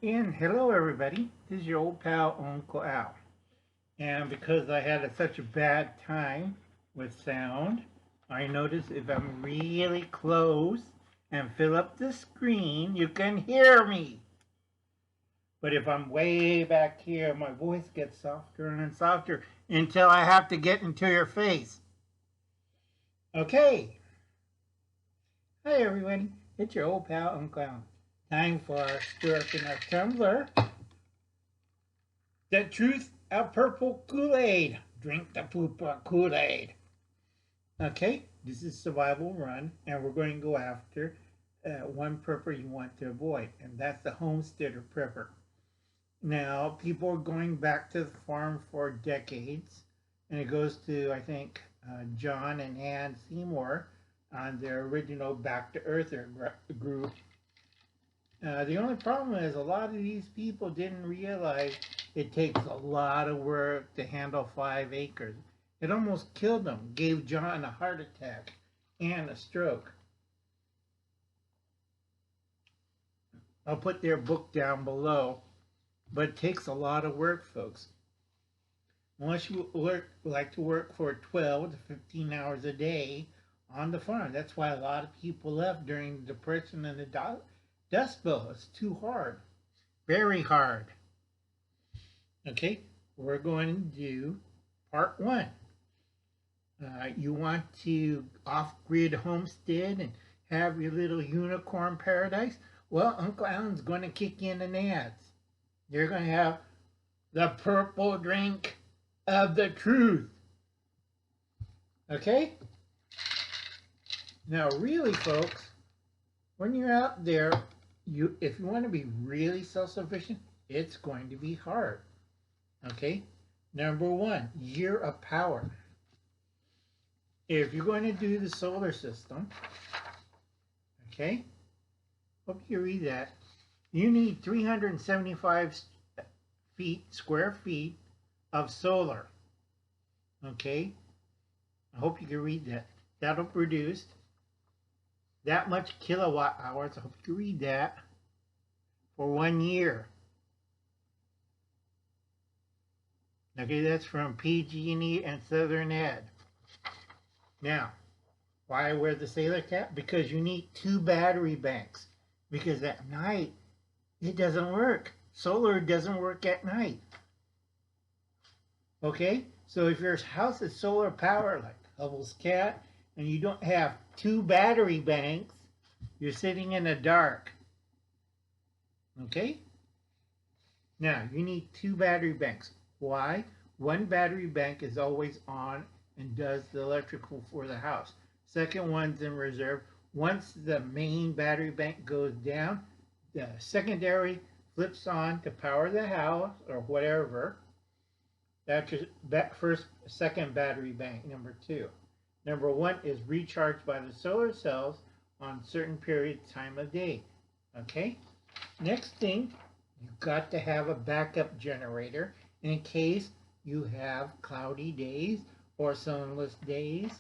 And hello, everybody. This is your old pal, Uncle Al. And because I had such a bad time with sound, I noticed if I'm really close and fill up the screen, you can hear me. But if I'm way back here, my voice gets softer and softer until I have to get into your face. Okay. Hi, everybody. It's your old pal, Uncle Al. Time for stir up in our tumbler. The truth of purple Kool-Aid. Drink the poop Kool-Aid. Okay, this is survival run, and we're going to go after one prepper you want to avoid, and that's the homesteader prepper. Now, people are going back to the farm for decades, and it goes to, I think, John and Ann Seymour on their original Back to Earther group. The only problem is a lot of these people didn't realize it takes a lot of work to handle 5 acres. It almost killed them, gave John a heart attack and a stroke. I'll put their book down below, but it takes a lot of work, folks. Unless you like to work for 12 to 15 hours a day on the farm. That's why a lot of people left during the Depression and the Dust Bowl. It's too hard. Very hard. Okay, we're going to do part 1. You want to off-grid homestead and have your little unicorn paradise? Well, Uncle Alan's going to kick in an ads. You're going to have the purple drink of the truth. Okay? Now, really, folks, when you're out there, if you want to be really self-sufficient, it's going to be hard. Okay? Number 1, year of power. If you're going to do the solar system, okay, hope you read that, you need 375 square feet of solar. Okay? I hope you can read that. That'll produce that much kilowatt hours. I hope you can read that for 1 year. Okay, that's from PG&E and Southern Ed. Now, why I wear the sailor cap? Because you need 2 battery banks. Because at night, it doesn't work. Solar doesn't work at night. Okay? So if your house is solar powered, like Hubble's cat, and you don't have 2 battery banks, you're sitting in the dark. Okay? Now, you need 2 battery banks. Why? 1 battery bank is always on and does the electrical for the house. Second one's in reserve. Once the main battery bank goes down, the secondary flips on to power the house or whatever. That's your second battery bank, number 2. Number 1 is recharged by the solar cells on certain period time of day. Okay? Next thing, you've got to have a backup generator in case you have cloudy days or sunless days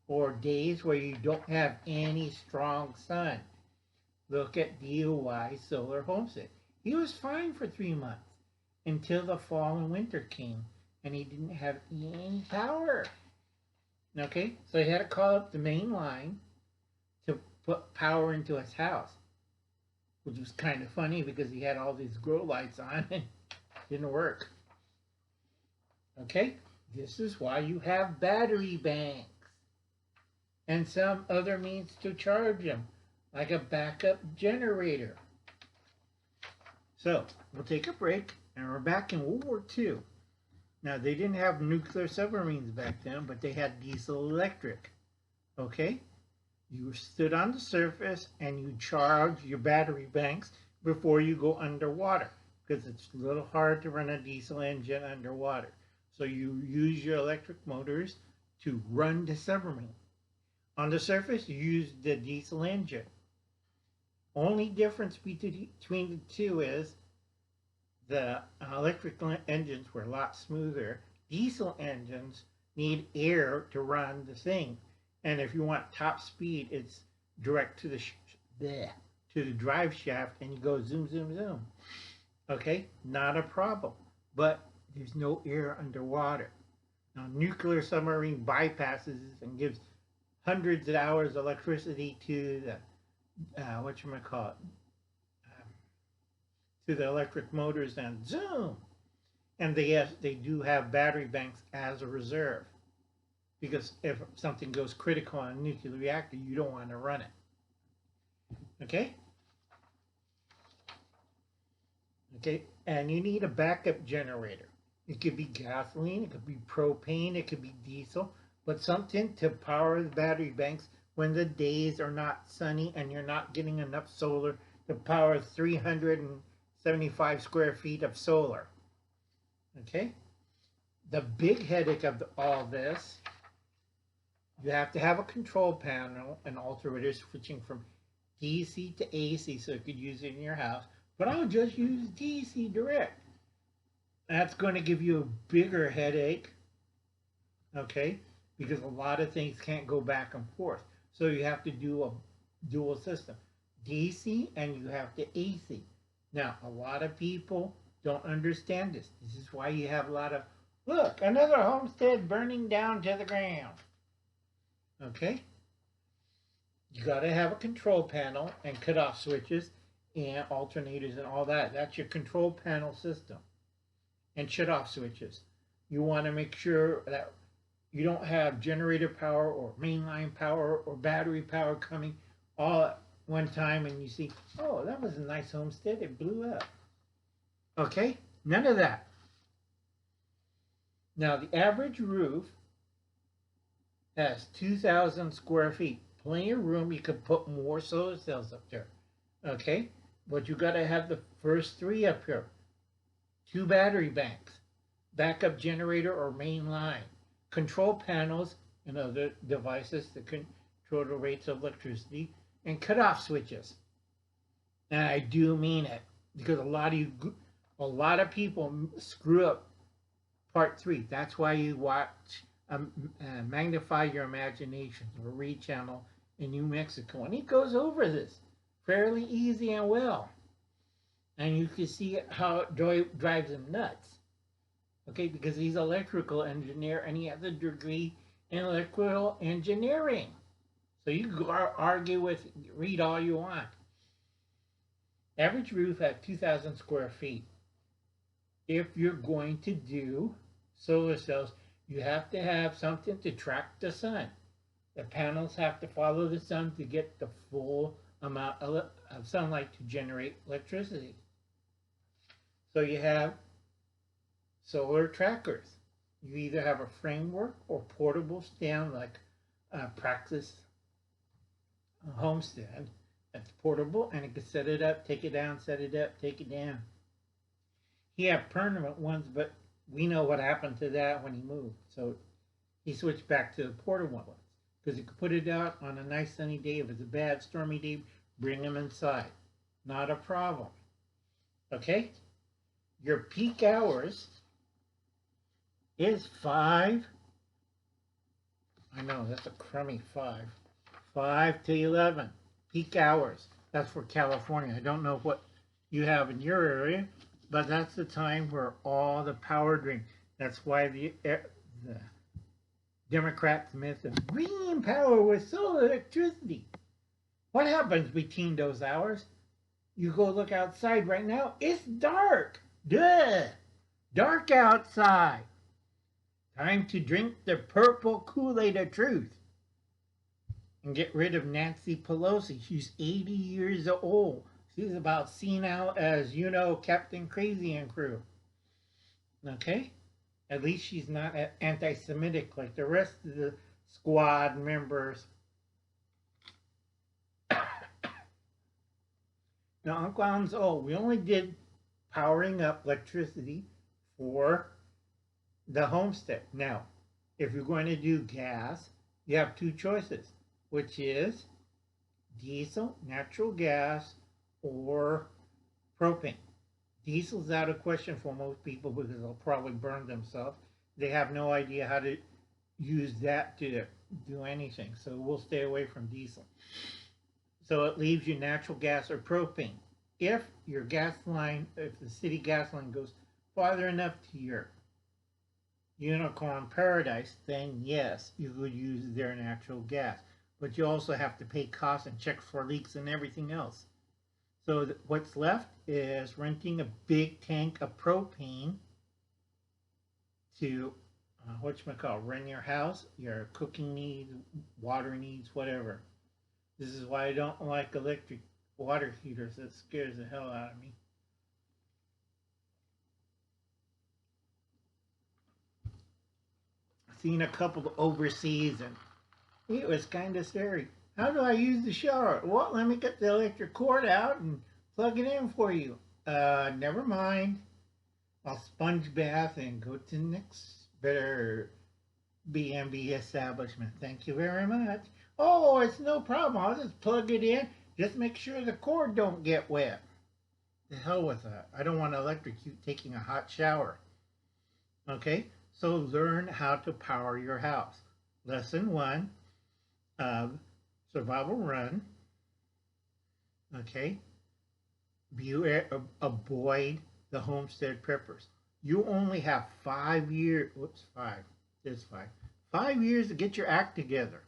or days where you don't have any strong sun. Look at DOI Solar Homestead. He was fine for 3 months until the fall and winter came and he didn't have any power. Okay, so he had to call up the main line to put power into his house, which was kind of funny because he had all these grow lights on and it didn't work. Okay, this is why you have battery banks and some other means to charge them, like a backup generator. So, we'll take a break, and we're back in World War II. Now, they didn't have nuclear submarines back then, but they had diesel electric. Okay? You stood on the surface, and you charge your battery banks before you go underwater, because it's a little hard to run a diesel engine underwater. So you use your electric motors to run the submarine. On the surface, you use the diesel engine. Only difference between the two is the electric engines were a lot smoother. Diesel engines need air to run the thing. And if you want top speed, it's direct to the drive shaft and you go zoom, zoom, zoom. Okay, not a problem. But there's no air underwater. Now, nuclear submarine bypasses and gives hundreds of hours of electricity to the whatchamacallit, to the electric motors and zoom. And they do have battery banks as a reserve because if something goes critical on a nuclear reactor, you don't want to run it. Okay? Okay, and you need a backup generator. It could be gasoline, it could be propane, it could be diesel, but something to power the battery banks when the days are not sunny and you're not getting enough solar to power 375 square feet of solar. Okay? The big headache of all this, you have to have a control panel and alternator switching from DC to AC so you could use it in your house. But I'll just use DC direct. That's going to give you a bigger headache, okay? Because a lot of things can't go back and forth. So you have to do a dual system, DC and you have to AC. Now, a lot of people don't understand this. This is why you have a lot of, look, another homestead burning down to the ground. Okay? You got to have a control panel and cutoff switches and alternators and all that. That's your control panel system. And shut-off switches. You want to make sure that you don't have generator power or mainline power or battery power coming all at one time and you see, oh, that was a nice homestead, it blew up. Okay? None of that. Now, the average roof has 2,000 square feet. Plenty of room. You could put more solar cells up there. Okay? But you got to have the first three up here. 2 battery banks, backup generator or main line, control panels and other devices that control the rates of electricity, and cutoff switches. And I do mean it because a lot of people screw up part 3. That's why you watch Magnify Your Imagination or BREA channel in New Mexico, and he goes over this fairly easy and well. And you can see how it drives him nuts. Okay, because he's an electrical engineer and he has a degree in electrical engineering. So you can read all you want. Average roof at 2,000 square feet. If you're going to do solar cells, you have to have something to track the sun. The panels have to follow the sun to get the full amount of sunlight to generate electricity. So you have solar trackers. You either have a framework or portable stand like Praxis Homestead. That's portable and it can set it up, take it down, set it up, take it down. He had permanent ones, but we know what happened to that when he moved. So he switched back to the portable ones because he could put it out on a nice sunny day. If it's a bad stormy day, bring them inside. Not a problem. Okay? Your peak hours is 5. I know, that's a crummy 5. 5 to 11. Peak hours. That's for California. I don't know what you have in your area, but that's the time where all the power drain. That's why the Democrats myth of green power with solar electricity. What happens between those hours? You go look outside right now. It's dark. Duh! Dark outside. Time to drink the purple Kool-Aid of truth. And get rid of Nancy Pelosi. She's 80 years old. She's about senile as, you know, Captain Crazy and crew. Okay? At least she's not anti-Semitic like the rest of the squad members. Now, Uncle Alan's old. We only did powering up electricity for the homestead. Now, if you're going to do gas, you have 2 choices, which is diesel, natural gas, or propane. Diesel's out of question for most people because they'll probably burn themselves. They have no idea how to use that to do anything, so we'll stay away from diesel. So it leaves you natural gas or propane. if your gas line, if the city gas line goes farther enough to your Unicorn Paradise, then yes, you could use their natural gas. But you also have to pay costs and check for leaks and everything else. So what's left is renting a big tank of propane to run your house, your cooking needs, water needs, whatever. This is why I don't like electric water heaters. It scares the hell out of me. I've seen a couple overseas and it was kind of scary. How do I use the shower? Well, let me get the electric cord out and plug it in for you. Never mind. I'll sponge bath and go to the next better B&B establishment. Thank you very much. Oh, it's no problem. I'll just plug it in. Just make sure the cord don't get wet. The hell with that. I don't want to electrocute taking a hot shower. Okay, so learn how to power your house. Lesson 1 of Survival Run. Okay, avoid the homestead preppers. You only have 5 years. Whoops, 5. There's 5. 5 years to get your act together.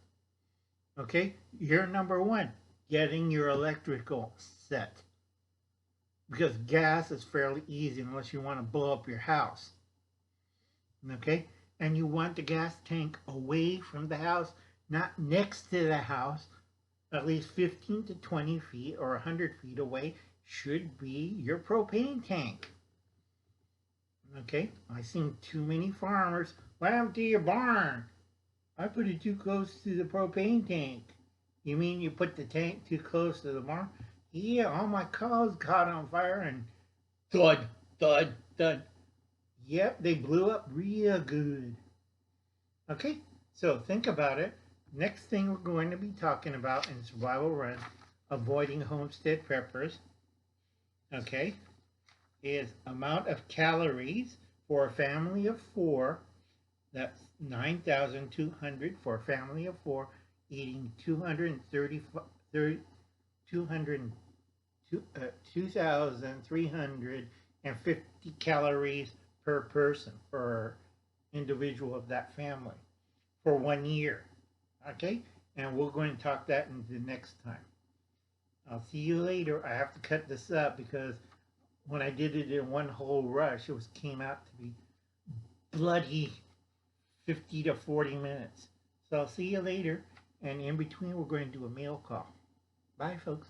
Okay, year number 1, getting your electrical set. Because gas is fairly easy unless you want to blow up your house. Okay, and you want the gas tank away from the house, not next to the house. At least 15 to 20 feet or 100 feet away should be your propane tank. Okay, I've seen too many farmers. What happened to your barn? I put it too close to the propane tank. You mean you put the tank too close to the barn? Yeah, all my cows caught on fire and thud, thud, thud. Yep, they blew up real good. Okay, so think about it. Next thing we're going to be talking about in Survival Run, avoiding homestead preppers, okay, is amount of calories for a family of 4. That's 9,200 for a family of 4, eating 2,350 calories per person, per individual of that family, for 1 year. Okay, and we're going to talk that in the next time. I'll see you later. I have to cut this up because when I did it in one whole rush, it came out to be bloody 50 to 40 minutes. So I'll see you later, and in between we're going to do a mail call. Bye, folks.